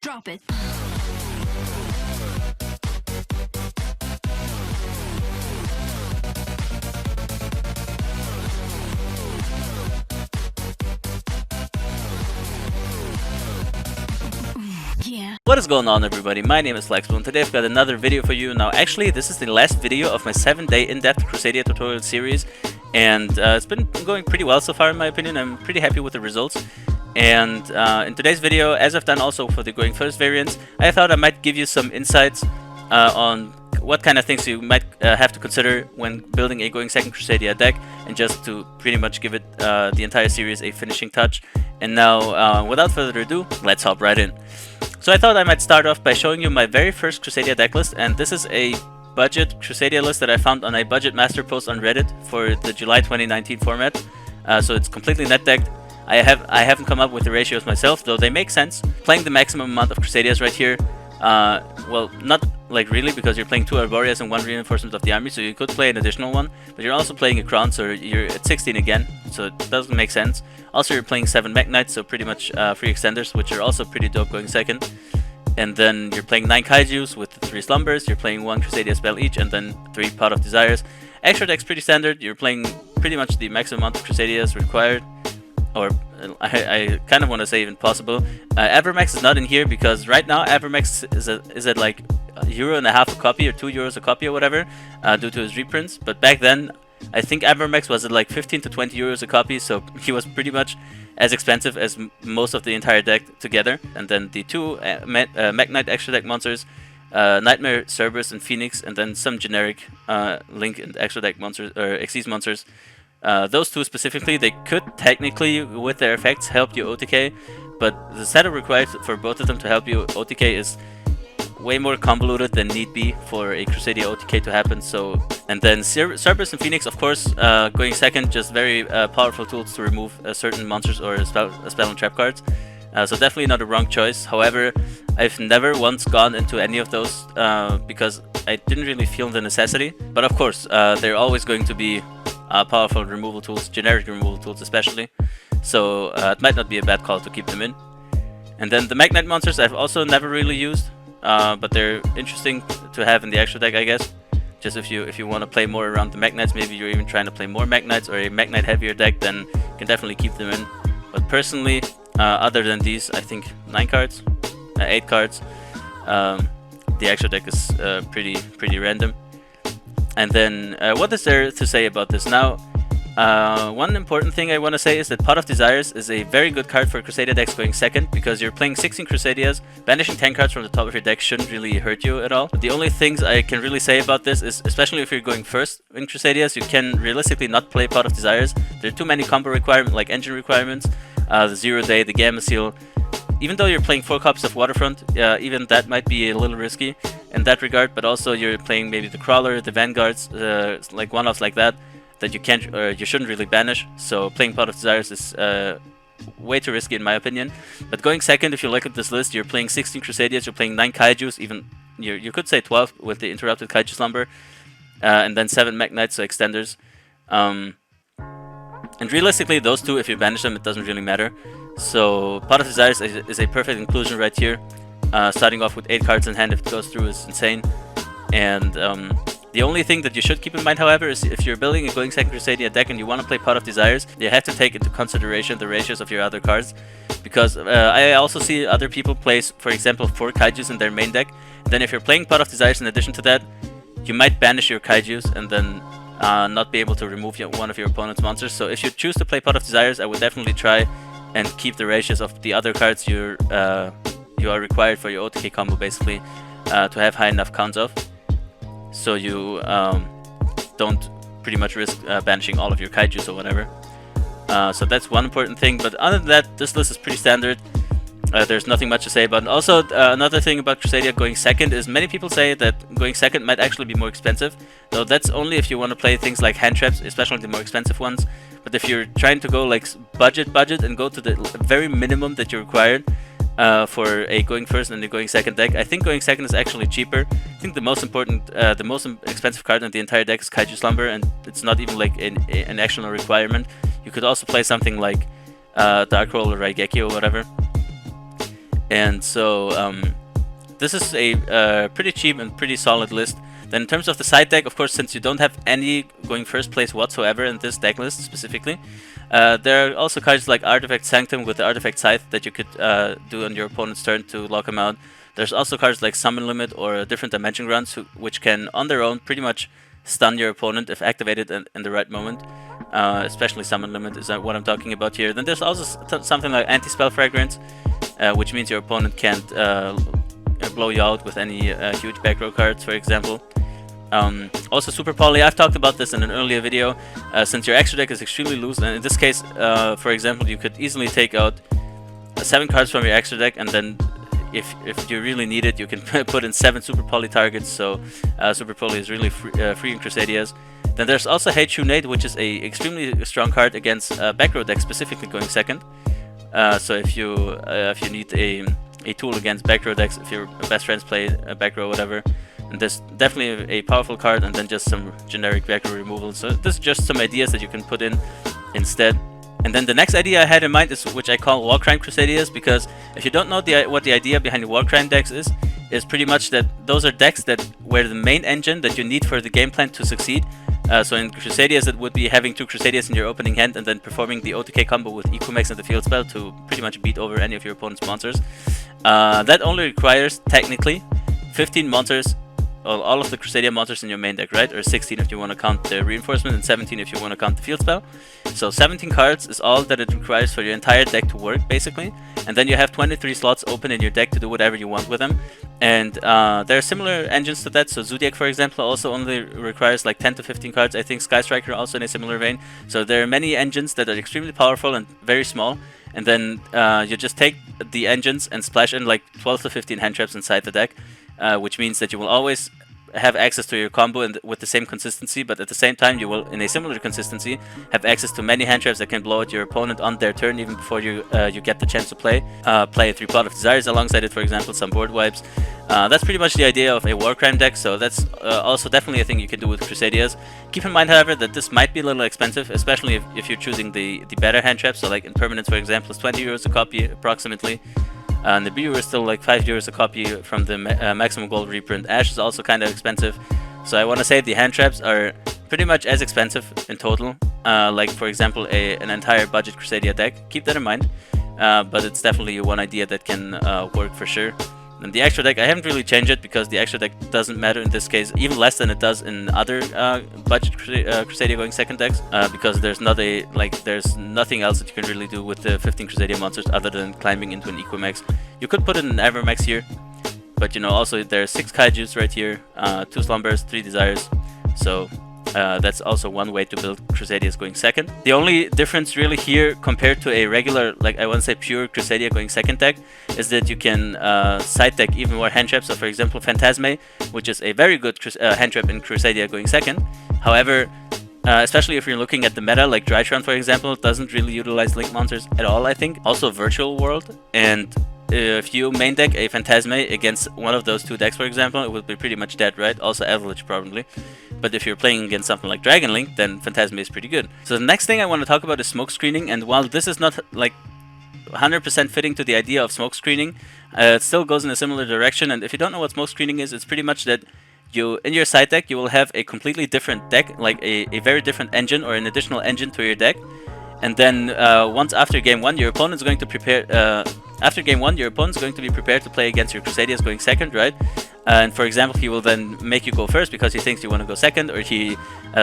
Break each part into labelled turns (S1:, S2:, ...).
S1: Drop it. Yeah.
S2: What is going on, everybody? My name is Flexy and today I've got another video for you. Now actually this is the last video of my 7-day in-depth Crusadia tutorial series, and it's been going pretty well so far in my opinion. I'm pretty happy with the results. And in today's video, as I've done also for the going first variants, I thought I might give you some insights on what kind of things you might have to consider when building a going second Crusadia deck, and just to pretty much give it the entire series a finishing touch. And now without further ado, let's hop right in. So I thought I might start off by showing you my very first Crusadia decklist, and this is a budget Crusadia list that I found on a budget master post on Reddit for the July 2019 format. So it's completely net decked. I haven't come up with the ratios myself, though they make sense. Playing the maximum amount of Crusadias right here. Well, not like really, because you're playing 2 Arborias and 1 reinforcement of the army, so you could play an additional one, but you're also playing a Crown, so you're at 16 again, so it doesn't make sense. Also, you're playing 7 Mech Knights, so pretty much free extenders, which are also pretty dope going second. And then you're playing 9 Kaijus with 3 Slumbers, you're playing 1 Crusadia spell each, and then 3 Pot of Desires. Extra deck's pretty standard, you're playing pretty much the maximum amount of Crusadias required. Or I kind of want to say even possible. Avermax is not in here because right now Avermax is at like €1.50 a copy or €2 a copy or whatever, due to his reprints. But back then, I think Avermax was at like 15 to 20 euros a copy, so he was pretty much as expensive as most of the entire deck together. And then the 2 Mech Knight extra deck monsters, Nightmare, Cerberus, and Phoenix, and then some generic Link and extra deck monsters or Xyz monsters. Those 2 specifically, they could technically, with their effects, help you OTK, but the setup required for both of them to help you OTK is way more convoluted than need be for a Crusadia OTK to happen. So, and then Cerberus and Phoenix, of course, going second, just very powerful tools to remove certain monsters or spell and trap cards. So definitely not a wrong choice. However, I've never once gone into any of those because I didn't really feel the necessity. But of course, they're always going to be powerful removal tools, generic removal tools especially, so it might not be a bad call to keep them in. And then the Mech Knight monsters I've also never really used, but they're interesting to have in the extra deck, I guess. Just if you want to play more around the Mech Knights, maybe you're even trying to play more Mech Knights or a Mech Knight heavier deck, then you can definitely keep them in. But personally, other than these, I think 8 cards. The extra deck is pretty random. And then, what is there to say about this? Now, one important thing I want to say is that Pot of Desires is a very good card for Crusadia decks going second, because you're playing 16 Crusadias. Banishing 10 cards from the top of your deck shouldn't really hurt you at all. But the only things I can really say about this is, especially if you're going first in Crusadias, you can realistically not play Pot of Desires. There are too many combo requirements, like engine requirements, the 0 Day, the Gamma Seal. Even though you're playing 4 copies of Waterfront, even that might be a little risky in that regard, but also you're playing maybe the Crawler, the Vanguards, like one-offs like that you can't or you shouldn't really banish. So playing Pot of Desires is way too risky in my opinion. But going second, if you look at this list, you're playing 16 Crusadias, you're playing 9 Kaijus, even you could say 12 with the interrupted Kaiju Slumber, and then 7 Mech Knights, so extenders. And realistically, those 2, if you banish them, it doesn't really matter. So Pot of Desires is a perfect inclusion right here. Starting off with 8 cards in hand, if it goes through, is insane. And the only thing that you should keep in mind, however, is if you're building a going second Crusadia deck and you want to play Pot of Desires, you have to take into consideration the ratios of your other cards. Because I also see other people play, for example, 4 Kaijus in their main deck. And then if you're playing Pot of Desires in addition to that, you might banish your Kaijus and then not be able to remove one of your opponent's monsters. So if you choose to play Pot of Desires, I would definitely try and keep the ratios of the other cards you are required for your OTK combo, basically, to have high enough counts of, so you don't pretty much risk banishing all of your Kaijus or whatever. So that's one important thing, but other than that, this list is pretty standard. There's nothing much to say about it. Also, another thing about Crusadia going second is many people say that going second might actually be more expensive, though that's only if you want to play things like hand traps, especially the more expensive ones. But if you're trying to go like budget and go to the very minimum that you're required for a going first and a going second deck, I think going second is actually cheaper. I think the most expensive card in the entire deck is Kaiju Slumber, and it's not even like an actual requirement. You could also play something like Dark Roll or Raigeki or whatever. And so this is a pretty cheap and pretty solid list. Then in terms of the side deck, of course, since you don't have any going first place whatsoever in this deck list specifically, there are also cards like Artifact Sanctum with the Artifact Scythe that you could do on your opponent's turn to lock him out. There's also cards like Summon Limit or Different Dimension Grunts, which can on their own pretty much stun your opponent if activated in the right moment. Especially Summon Limit is what I'm talking about here. Then there's also something like Anti-Spell Fragrance, which means your opponent can't blow you out with any huge back row cards, for example. Also Super Poly, I've talked about this in an earlier video. Since your extra deck is extremely loose, and in this case, for example, you could easily take out 7 cards from your extra deck, and then if you really need it, you can put in 7 Super Poly targets. So Super Poly is really free in Crusadias. Then there's also Hate Nate, which is a extremely strong card against back row decks, specifically going second. So if you need a tool against back row decks, if your best friends play back row, whatever, and there's definitely a powerful card, and then just some generic back row removal. So this is just some ideas that you can put in instead. And then the next idea I had in mind is which I call War Crime Crusadias, because if you don't know what the idea behind the War Crime decks is pretty much that those are decks that where the main engine that you need for the game plan to succeed. So in Crusadias, it would be having 2 Crusadias in your opening hand and then performing the OTK combo with Equimax and the field spell to pretty much beat over any of your opponent's monsters. That only requires, technically, 15 monsters, all of the Crusadia monsters in your main deck, right? Or 16 if you want to count the reinforcement, and 17 if you want to count the field spell. So 17 cards is all that it requires for your entire deck to work, basically. And then you have 23 slots open in your deck to do whatever you want with them. And there are similar engines to that. So Zodiac, for example, also only requires like 10 to 15 cards. I think Sky Striker also in a similar vein. So there are many engines that are extremely powerful and very small. And then you just take the engines and splash in like 12 to 15 hand traps inside the deck. Which means that you will always have access to your combo with the same consistency, but at the same time you will, in a similar consistency, have access to many hand traps that can blow at your opponent on their turn even before you get the chance to play a 3-Plot of Desires alongside it, for example, some board wipes. That's pretty much the idea of a War Crime deck, so that's also definitely a thing you can do with Crusadias. Keep in mind, however, that this might be a little expensive, especially if you're choosing the better hand traps. So like Impermanence, for example, is 20 euros a copy approximately. Nibiru is still like 5 euros a copy from the Maximum Gold reprint. Ash is also kind of expensive. So I want to say the hand traps are pretty much as expensive in total. Like for example an entire budget Crusadia deck. Keep that in mind. But it's definitely one idea that can work for sure. And the extra deck, I haven't really changed it because the extra deck doesn't matter in this case, even less than it does in other budget Crusadia going second decks, because there's there's nothing else that you can really do with the 15 Crusadia monsters other than climbing into an Equimax. You could put in an Evermax here, but you know, also there are 6 Kaijus right here, 2 Slumbers, 3 Desires, so that's also one way to build Crusadias going second. The only difference really here compared to a regular, like I want to say pure Crusadia going second deck, is that you can side deck even more hand traps. So for example Phantasme, which is a very good hand trap in Crusadia going second. However, especially if you're looking at the meta, like Drytron for example, doesn't really utilize Link monsters at all, I think. Also Virtual World, and if you main deck a Phantasme against one of those 2 decks, for example, it would be pretty much dead, right? Also Avalanche probably. But if you're playing against something like Dragon Link, then Phantasme is pretty good. So the next thing I want to talk about is smoke screening, and while this is not like 100% fitting to the idea of smoke screening, it still goes in a similar direction. And if you don't know what smoke screening is, it's pretty much that you, in your side deck, you will have a completely different deck, like a very different engine or an additional engine to your deck. And then once after game 1, your opponent's going to prepare. After game 1, your opponent's going to be prepared to play against your Crusadias going second, right? And for example, he will then make you go first because he thinks you want to go second, or he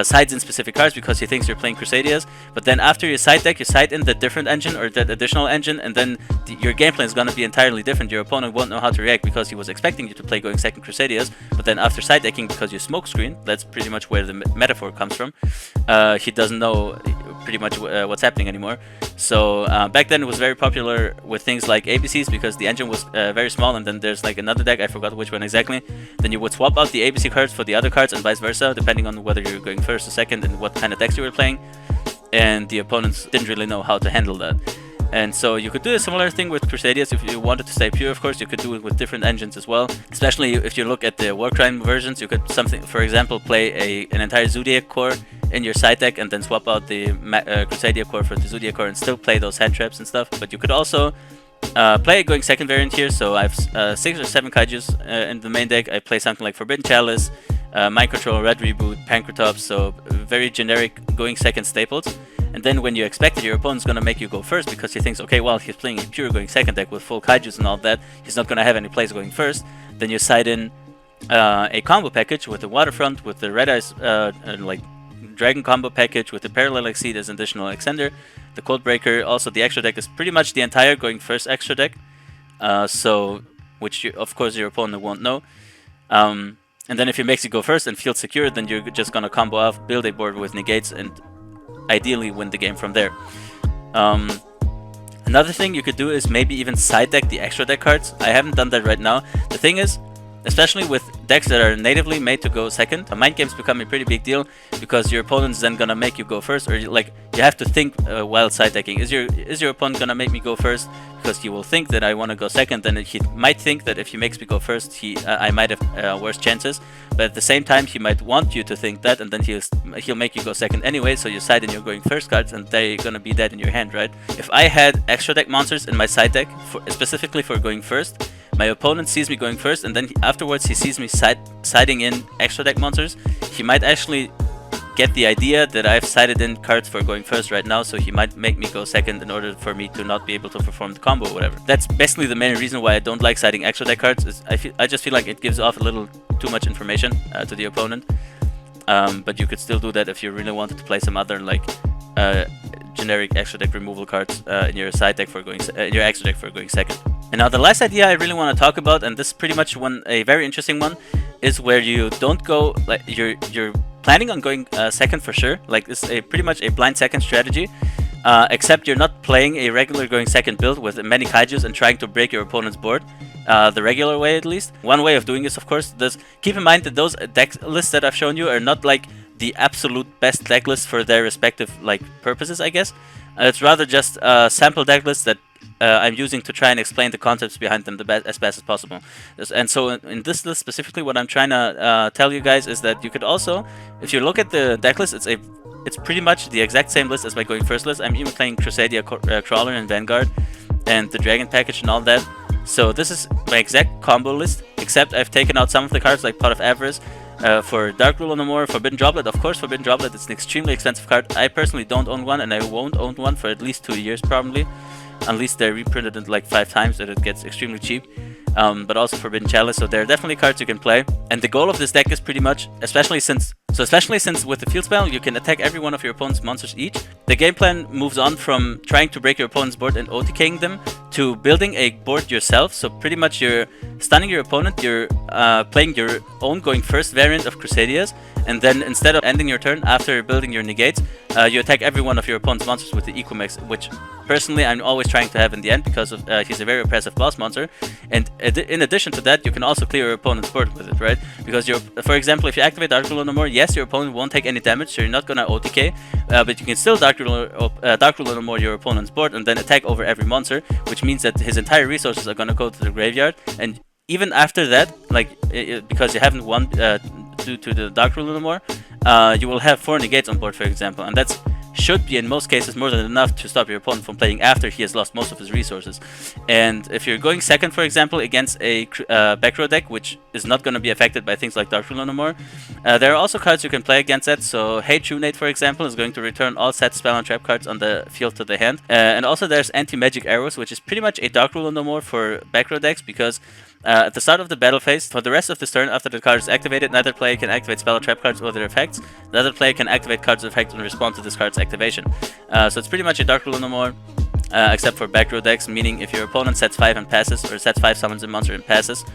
S2: sides in specific cards because he thinks you're playing Crusadias. But then after your side deck, you side in the different engine or that additional engine, and then your game plan is going to be entirely different. Your opponent won't know how to react because he was expecting you to play going second Crusadias, but then after side decking because you smoke screen, that's pretty much where the metaphor comes from. He doesn't know pretty much what's happening anymore. So back then it was very popular with things like ABCs because the engine was very small, and then there's like another deck, I forgot which one exactly. Then you would swap out the ABC cards for the other cards and vice versa, depending on whether you're going first or second and what kind of decks you were playing. And the opponents didn't really know how to handle that. And so you could do a similar thing with Crusadias if you wanted to stay pure. Of course, you could do it with different engines as well. Especially if you look at the War Crime versions, you could for example, play an entire Zodiac core in your side deck and then swap out the Crusadia core for the Zodiac core and still play those hand traps and stuff. But you could also play a going second variant here. So I have 6 or 7 kaijus in the main deck. I play something like Forbidden Chalice, Mind Control, Red Reboot, Pancratops, so very generic going second staples. And then when you expect that your opponent's gonna make you go first because he thinks, okay, well, he's playing a pure going second deck with full kaijus and all that, he's not gonna have any plays going first, then you side in a combo package with the Waterfront, with the Red Eyes like Dragon combo package, with the Parallel Exceed as an additional extender, the Codebreaker. Also, the extra deck is pretty much the entire going first extra deck, so which of course your opponent won't know. And then if he makes you go first and field secure, then you're just gonna combo off, build a board with negates, and ideally win the game from there. Another thing you could do is maybe even side deck the extra deck cards. I haven't done that right now. The thing is, especially with decks that are natively made to go second, mind games become a pretty big deal because your opponent's then gonna make you go first, or like you have to think while side decking. Is your opponent gonna make me go first? Because he will think that I want to go second, then he might think that if he makes me go first, I might have worse chances. But at the same time, he might want you to think that, and then he'll make you go second anyway. So you side in your going first cards, and they're gonna be dead in your hand, right? If I had extra deck monsters in my side deck, specifically for going first, my opponent sees me going first, and then afterwards he sees me siding in extra deck monsters, he might actually get the idea that I've sided in cards for going first right now, so he might make me go second in order for me to not be able to perform the combo or whatever. That's basically the main reason why I don't like siding extra deck cards. Is I just feel like it gives off a little too much information to the opponent. But you could still do that if you really wanted to play some other like generic extra deck removal cards in your side deck for going your extra deck for going second. And now the last idea I really want to talk about, and this is pretty much a very interesting one, is where you don't go like you're planning on going second for sure. Like this is pretty much a blind second strategy, except you're not playing a regular going second build with many kaijus and trying to break your opponent's board. The regular way, at least. One way of doing this, of course, keep in mind that those deck lists that I've shown you are not like the absolute best deck lists for their respective like purposes, I guess. It's rather just sample deck lists that I'm using to try and explain the concepts behind them as best as possible. And so in this list specifically, what I'm trying to tell you guys is that you could also, if you look at the deck list, it's pretty much the exact same list as my going first list. I'm even playing Crusadia Crawler and Vanguard and the Dragon package and all that. So this is my exact combo list, except I've taken out some of the cards like Pot of Avarice, for Dark Rule no more, Forbidden Droplet. Of course, Forbidden Droplet is an extremely expensive card. I personally don't own one, and I won't own one for at least 2 years probably, unless they're reprinted it like 5 times, that it gets extremely cheap. But also Forbidden Chalice, so there are definitely cards you can play. And the goal of this deck is pretty much, especially since with the field spell you can attack every one of your opponent's monsters each, the game plan moves on from trying to break your opponent's board and OTKing them to building a board yourself. So pretty much you're stunning your opponent, you're playing your own going first variant of Crusadias, and then instead of ending your turn after building your negates, you attack every one of your opponent's monsters with the Equimix, which personally I'm always trying to have in the end because of he's a very oppressive boss monster. And in addition to that, you can also clear your opponent's board with it, right? Because for example, if you activate Dark Rule no more, yes, your opponent won't take any damage, so you're not gonna OTK, but you can still Dark Rule no more your opponent's board and then attack over every monster, which means that his entire resources are gonna go to the graveyard. And even after that, like because you haven't won due to the Dark Rule no more, you will have 4 negates on board, for example, and that's should be in most cases more than enough to stop your opponent from playing after he has lost most of his resources. And if you're going second, for example, against a back row deck, which is not going to be affected by things like Dark Rule no more, there are also cards you can play against that. So Hey Trunate, for example, is going to return all set spell and trap cards on the field to the hand. And also there's Anti-Magic Arrows, which is pretty much a Dark Rule no more for back row decks, because at the start of the battle phase, for the rest of this turn, after the card is activated, neither player can activate spell or trap cards or their effects. The other player can activate cards or effects and respond to this card's activation. So it's pretty much a Dark Rule no more, except for back row decks, meaning if your opponent sets 5 and passes, or sets 5 summons a monster and passes,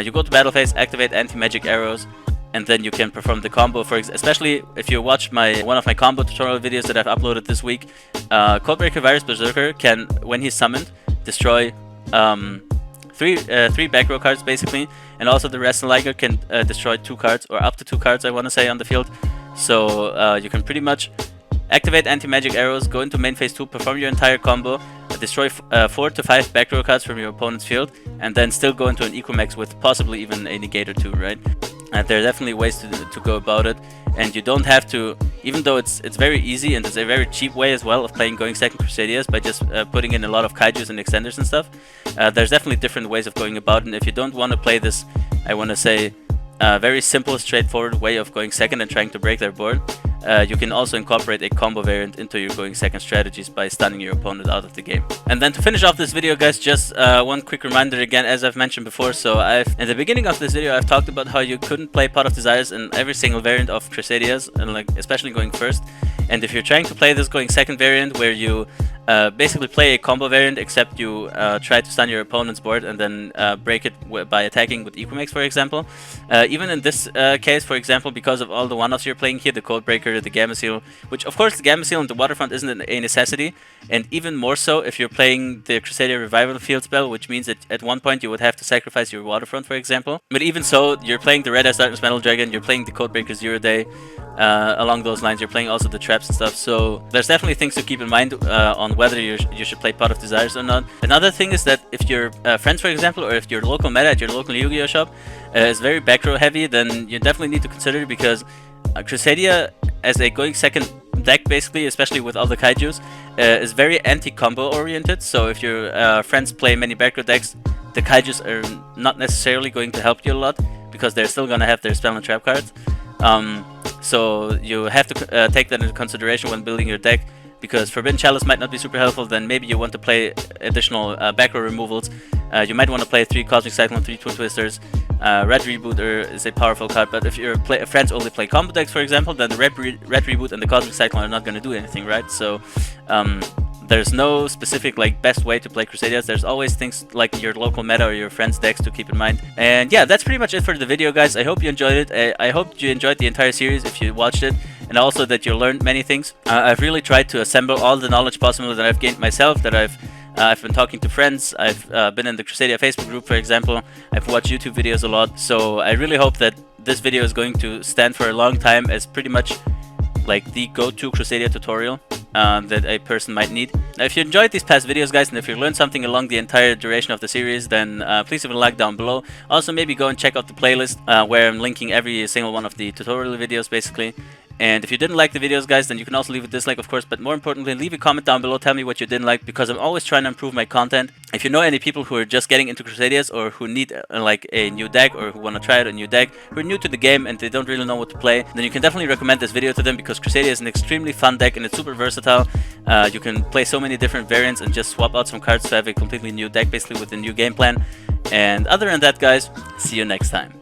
S2: you go to battle phase, activate Anti-Magic Arrows, and then you can perform the combo. Especially if you watch one of my combo tutorial videos that I've uploaded this week, Codebreaker Virus Berserker can, when he's summoned, destroy three back row cards basically, and also the Wrestleiger can destroy 2 cards, or up to 2 cards I want to say, on the field. So you can pretty much activate Anti-Magic Arrows, go into main phase 2, perform your entire combo, destroy 4 to 5 back row cards from your opponent's field, and then still go into an Equimix with possibly even a negate or 2, right? There are definitely ways to go about it, and you don't have to even though it's very easy and it's a very cheap way as well of playing going second Crusadias by just putting in a lot of kaijus and extenders and stuff. There's definitely different ways of going about it, and if you don't want to play this, I want to say, very simple, straightforward way of going second and trying to break their board, you can also incorporate a combo variant into your going second strategies by stunning your opponent out of the game. And then to finish off this video, guys, just one quick reminder again, as I've mentioned before. So in the beginning of this video, I've talked about how you couldn't play Pot of Desires in every single variant of Crusadias, and like especially going first. And if you're trying to play this going second variant, where you basically play a combo variant, except you try to stun your opponent's board and then break it by attacking with Equimex, for example. Even in this case, for example, because of all the one-offs you're playing here, the Codebreaker, the Gamma Seal, which of course the Gamma Seal on the Waterfront isn't a necessity, and even more so if you're playing the Crusadia Revival Field spell, which means that at one point you would have to sacrifice your Waterfront, for example. But even so, you're playing the Red Ice Darkness Metal Dragon, you're playing the Codebreaker Zero Day, along those lines, you're playing also the traps and stuff, so there's definitely things to keep in mind on whether you should play Pot of Desires or not. Another thing is that if your friends, for example, or if your local meta at your local Yu-Gi-Oh shop is very back row heavy, then you definitely need to consider it, because Crusadia as a going second deck, basically, especially with all the kaijus, is very anti-combo oriented. So if your friends play many back row decks, the kaijus are not necessarily going to help you a lot, because they're still going to have their spell and trap cards. So you have to take that into consideration when building your deck, because Forbidden Chalice might not be super helpful. Then maybe you want to play additional back row removals. You might want to play 3 Cosmic Cyclone, 3 Twin Twisters. Red Rebooter is a powerful card, but if your friends only play combo decks, for example, then the Red Reboot and the Cosmic Cyclone are not going to do anything, right? So there's no specific best way to play Crusadias. There's always things like your local meta or your friends' decks to keep in mind. And yeah, that's pretty much it for the video, guys. I hope you enjoyed it. I hope you enjoyed the entire series if you watched it, and also that you learned many things. I've really tried to assemble all the knowledge possible that I've gained myself, that I've been talking to friends, I've been in the Crusadia Facebook group, for example, I've watched YouTube videos a lot, so I really hope that this video is going to stand for a long time as pretty much like the go-to Crusadia tutorial that a person might need. Now, if you enjoyed these past videos, guys, and if you learned something along the entire duration of the series, then please leave a like down below. Also, maybe go and check out the playlist where I'm linking every single one of the tutorial videos, basically. And if you didn't like the videos, guys, then you can also leave a dislike, of course, but more importantly, leave a comment down below, tell me what you didn't like, because I'm always trying to improve my content. If you know any people who are just getting into Crusadias, or who need like a new deck, or who want to try out a new deck, who are new to the game and they don't really know what to play, then you can definitely recommend this video to them, because Crusadia is an extremely fun deck and it's super versatile. You can play so many different variants and just swap out some cards to have a completely new deck, basically with a new game plan. And other than that, guys, see you next time.